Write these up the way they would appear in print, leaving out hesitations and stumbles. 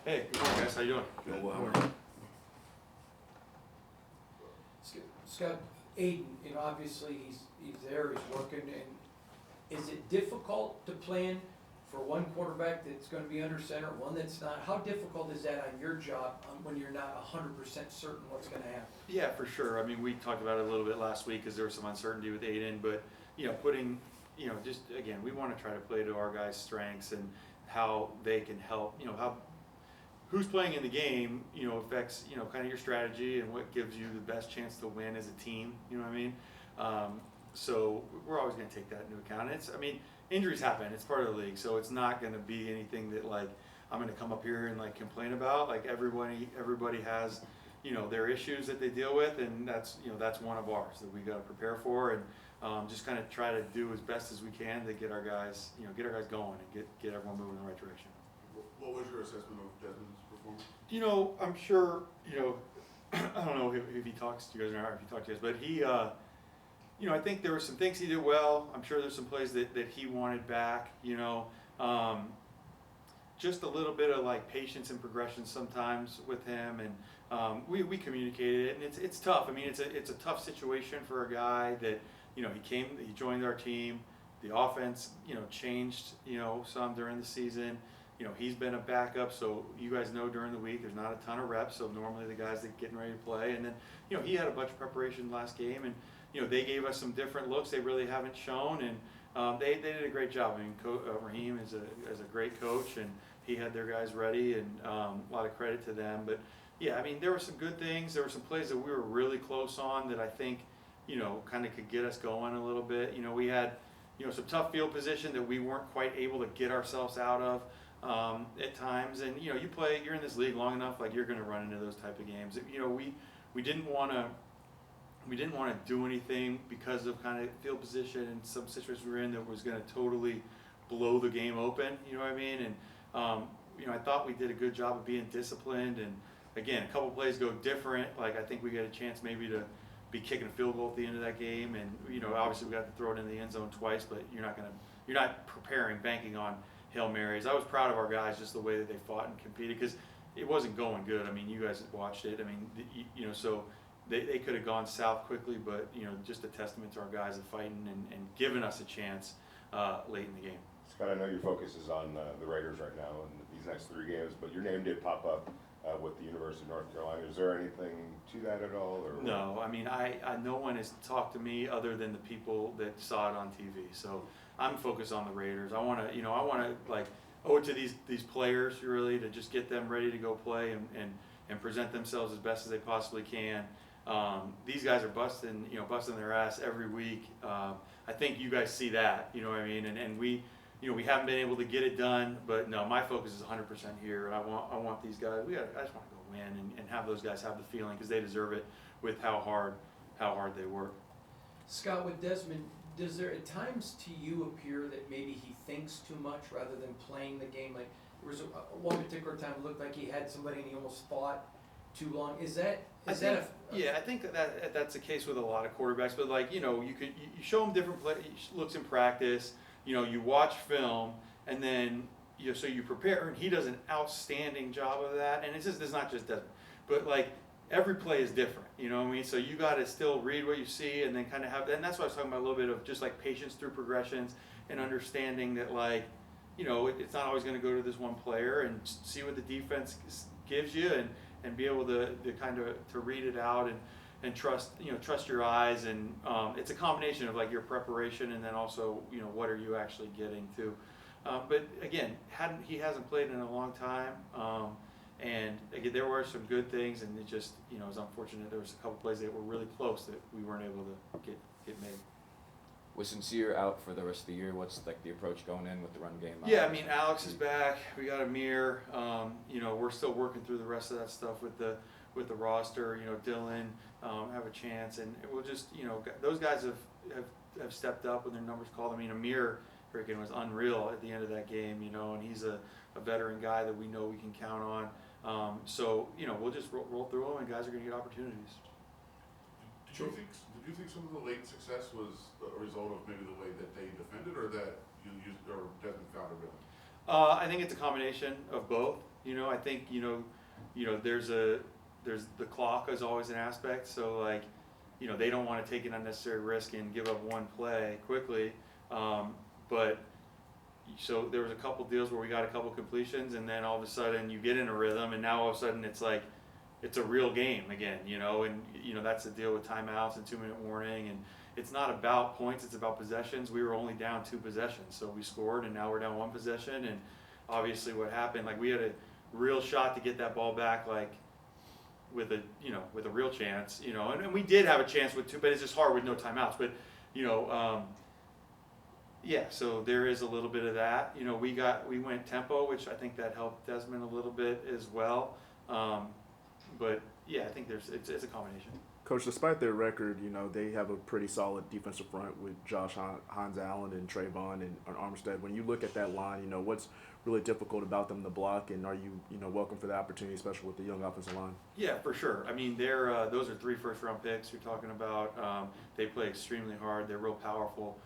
Hey, good morning, guys. How you doing? Good. Well, Scott, Aiden, obviously he's there, he's working, and is it difficult to plan for one quarterback that's gonna be under center, one that's not? How difficult is that on your job when you're not 100% certain what's gonna happen? Yeah, for sure. I mean, we talked about it a little bit last week because there was some uncertainty with Aiden, but putting, just again, we want to try to play to our guys' strengths and how they can help. How who's playing in the game, affects kind of your strategy and what gives you the best chance to win as a team. You know what I mean? So we're always going to take that into account. Injuries happen. It's part of the league, so it's not going to be anything that like I'm going to come up here and like complain about. Like everybody has, their issues that they deal with, and that's one of ours that we got to prepare for and just kind of try to do as best as we can to get our guys, going and get everyone moving in the right direction. what was your assessment of Desmond's performance? I'm sure, I don't know if he talks to you guys or not, if he talked to you guys, but he, I think there were some things he did well. I'm sure there's some plays that he wanted back, just a little bit of like patience and progression sometimes with him, and we communicated it, and it's tough. It's a tough situation for a guy that he joined our team. The offense changed some during the season. He's been a backup, so you guys know during the week there's not a ton of reps. So normally the guys that getting ready to play, and then he had a bunch of preparation last game, and they gave us some different looks they really haven't shown, and they did a great job. Raheem is a great coach, and he had their guys ready, and a lot of credit to them. But yeah, there were some good things. There were some plays that we were really close on that I think kind of could get us going a little bit. We had some tough field position that we weren't quite able to get ourselves out of at times. And you're in this league long enough, like you're going to run into those type of games. We didn't want to do anything because of kind of field position and some situations we were in that was going to totally blow the game open. You know what I mean? And I thought we did a good job of being disciplined. And again, a couple plays go different. Like I think we got a chance maybe to be kicking a field goal at the end of that game, and obviously we got to throw it in the end zone twice, but you're not preparing, banking on Hail Marys. I was proud of our guys, just the way that they fought and competed, because it wasn't going good. You guys watched it. So they could have gone south quickly, but just a testament to our guys of fighting and giving us a chance late in the game. Scott, I know your focus is on the Raiders right now and these next 3 games, but your name did pop up with the University of North Carolina. Is there anything to that at all? Or? No, I no one has talked to me other than the people that saw it on TV. So I'm focused on the Raiders. I want to like owe it to these players really to just get them ready to go play and present themselves as best as they possibly can. These guys are busting their ass every week. I think you guys see that, and we haven't been able to get it done, but no, my focus is 100% here. I want these guys. I just want to go win and have those guys have the feeling, because they deserve it with how hard they work. Scott, with Desmond, does there at times to you appear that maybe he thinks too much rather than playing the game? Like there was one particular time it looked like he had somebody and he almost thought too long. I think that's the case with a lot of quarterbacks. But like you show them different looks in practice. You watch film, and then so you prepare, and he does an outstanding job of that. And it's not just Desmond, but like every play is different. So you got to still read what you see, and then kind of have. And that's what I was talking about, a little bit of just like patience through progressions and understanding that like it's not always going to go to this one player, and see what the defense gives you, and be able to kind of to read it out and trust your eyes, and it's a combination of like your preparation and then also what are you actually getting to. But again, he hasn't played in a long time, and again there were some good things, and it just it was unfortunate there was a couple plays that were really close that we weren't able to get made. With Sincere out for the rest of the year, what's like the approach going in with the run game? Yeah, Alex is back. We got Amir. We're still working through the rest of that stuff with the roster. Dylan have a chance, and we'll just those guys have stepped up when their numbers called. Amir freaking was unreal at the end of that game. And he's a veteran guy that we know we can count on. So we'll just roll through them, and guys are going to get opportunities. Did you think some of the late success was a result of maybe the way that they defended, or that you used, or Desmond found a rhythm? I think it's a combination of both. I think there's the clock is always an aspect. So like, they don't want to take an unnecessary risk and give up one play quickly. But so there was a couple deals where we got a couple completions, and then all of a sudden you get in a rhythm, and now all of a sudden it's like it's a real game again, and that's the deal with timeouts and 2-minute warning, and it's not about points, it's about possessions. We were only down 2 possessions, so we scored, and now we're down 1 possession, and obviously what happened, like we had a real shot to get that ball back, like with a real chance, and we did have a chance with 2, but it's just hard with no timeouts, but yeah, so there is a little bit of that. We went tempo, which I think that helped Desmond a little bit as well. But yeah, I think it's a combination. Coach, despite their record, they have a pretty solid defensive front with Josh Hines Allen and Trayvon and Armstead. When you look at that line, what's really difficult about them to block, and are you, welcome for the opportunity, especially with the young offensive line? Yeah, for sure. I mean, those are 3 first-round picks you're talking about. They play extremely hard. They're real powerful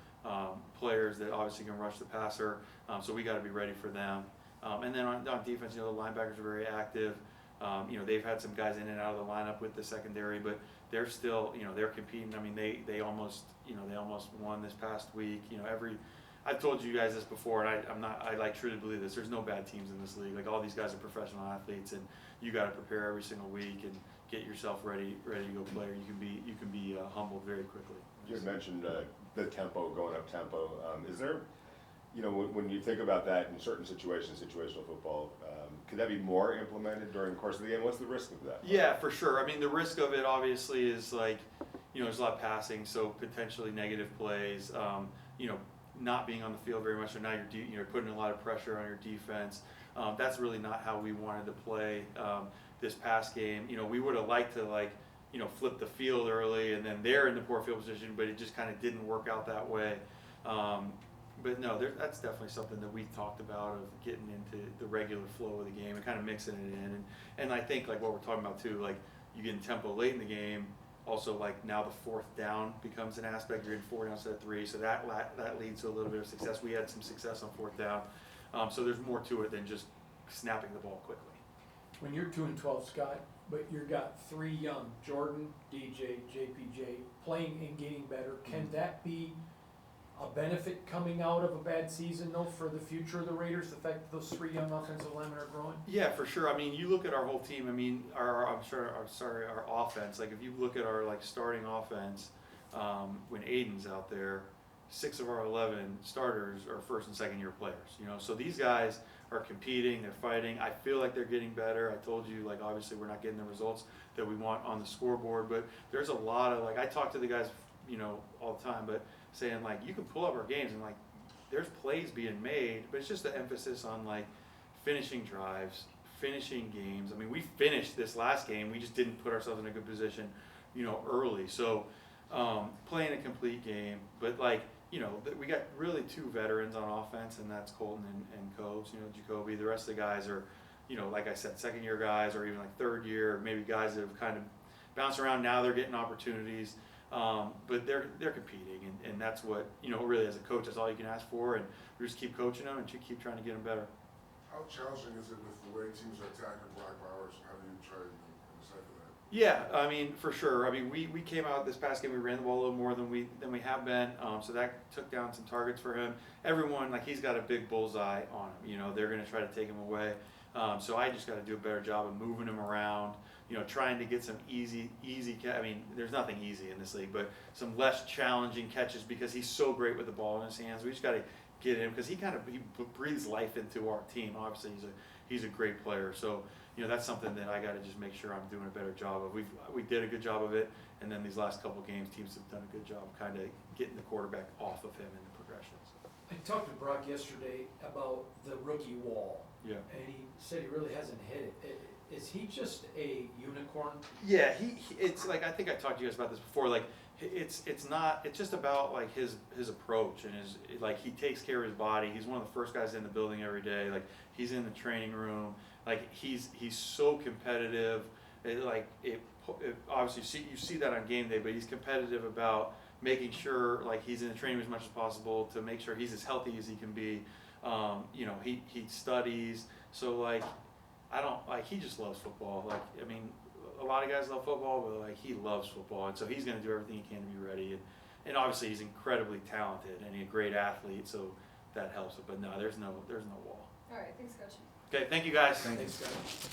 players that obviously can rush the passer. So we got to be ready for them. And then on defense, the linebackers are very active. They've had some guys in and out of the lineup with the secondary, but they're still, they're competing. I mean, they almost won this past week. I've told you guys this before, and I truly believe this. There's no bad teams in this league. Like, all these guys are professional athletes, and you got to prepare every single week and get yourself ready to go play. Or you can be humbled very quickly. You had mentioned the tempo, going up tempo. Is there, when you think about that in certain situations, situational football, could that be more implemented during the course of the game? What's the risk of that? Yeah, for sure. I mean, the risk of it obviously is like, there's a lot of passing, so potentially negative plays. Not being on the field very much, so now you're putting a lot of pressure on your defense. That's really not how we wanted to play this past game. We would have liked to flip the field early, and then they're in the poor field position, but it just kind of didn't work out that way. But no, that's definitely something that we talked about, of getting into the regular flow of the game and kind of mixing it in. And I think like what we're talking about too, like you get in tempo late in the game. Also, like now the 4th down becomes an aspect. You're in 4 down instead of 3, so that leads to a little bit of success. We had some success on 4th down, so there's more to it than just snapping the ball quickly. When you're 2-12, Scott, but you've got 3 young, Jordan, DJ, JPJ, playing and getting better, can that be a benefit coming out of a bad season, though, for the future of the Raiders, the fact that those 3 young offensive linemen are growing? Yeah, for sure. I mean, you look at our whole team. I mean, our offense. Like, if you look at our starting offense, when Aiden's out there, 6 of our 11 starters are first and second year players. So these guys are competing. They're fighting. I feel like they're getting better. I told you, like, obviously we're not getting the results that we want on the scoreboard, but there's a lot of I talk to the guys, all the time, but saying like you can pull up our games and like there's plays being made, but it's just the emphasis on like finishing drives, finishing games. I mean, we finished this last game, we just didn't put ourselves in a good position, early. So playing a complete game, but like we got really 2 veterans on offense, and that's Colton and Cobes. Jacoby. The rest of the guys are, like I said, 2nd year guys, or even like 3rd year, maybe guys that have kind of bounced around. Now they're getting opportunities. But they're competing, and that's what, really as a coach, that's all you can ask for, and we just keep coaching them and keep trying to get them better. How challenging is it with the way teams are attacking Brock Bowers? How do you try and decipher that? Yeah, I mean, for sure. I mean, we came out this past game, we ran the ball a little more than we have been, so that took down some targets for him. Everyone, like, he's got a big bullseye on him. They're going to try to take him away. So I just got to do a better job of moving him around, trying to get some easy I mean, there's nothing easy in this league, but some less challenging catches, because he's so great with the ball in his hands. We just got to get him, because he breathes life into our team. Obviously, he's a great player. So, that's something that I got to just make sure I'm doing a better job of. We did a good job of it, and then these last couple games, teams have done a good job of kind of getting the quarterback off of him in the progressions. I talked to Brock yesterday about the rookie wall. Yeah. And he said he really hasn't hit it. Is he just a unicorn? Yeah, it's like, I think I talked to you guys about this before. Like, it's just about like his approach and he takes care of his body. He's one of the first guys in the building every day. Like, he's in the training room. Like, he's so competitive. Obviously you see that on game day, but he's competitive about making sure like he's in the training room as much as possible to make sure he's as healthy as he can be. He studies. So like, I don't, like, he just loves football. Like, I mean, a lot of guys love football, but like, he loves football, and so he's going to do everything he can to be ready. And obviously he's incredibly talented and he's a great athlete, so that helps. But no, there's no wall. All right, thanks, Coach. Okay, thank you guys. Thanks, guys.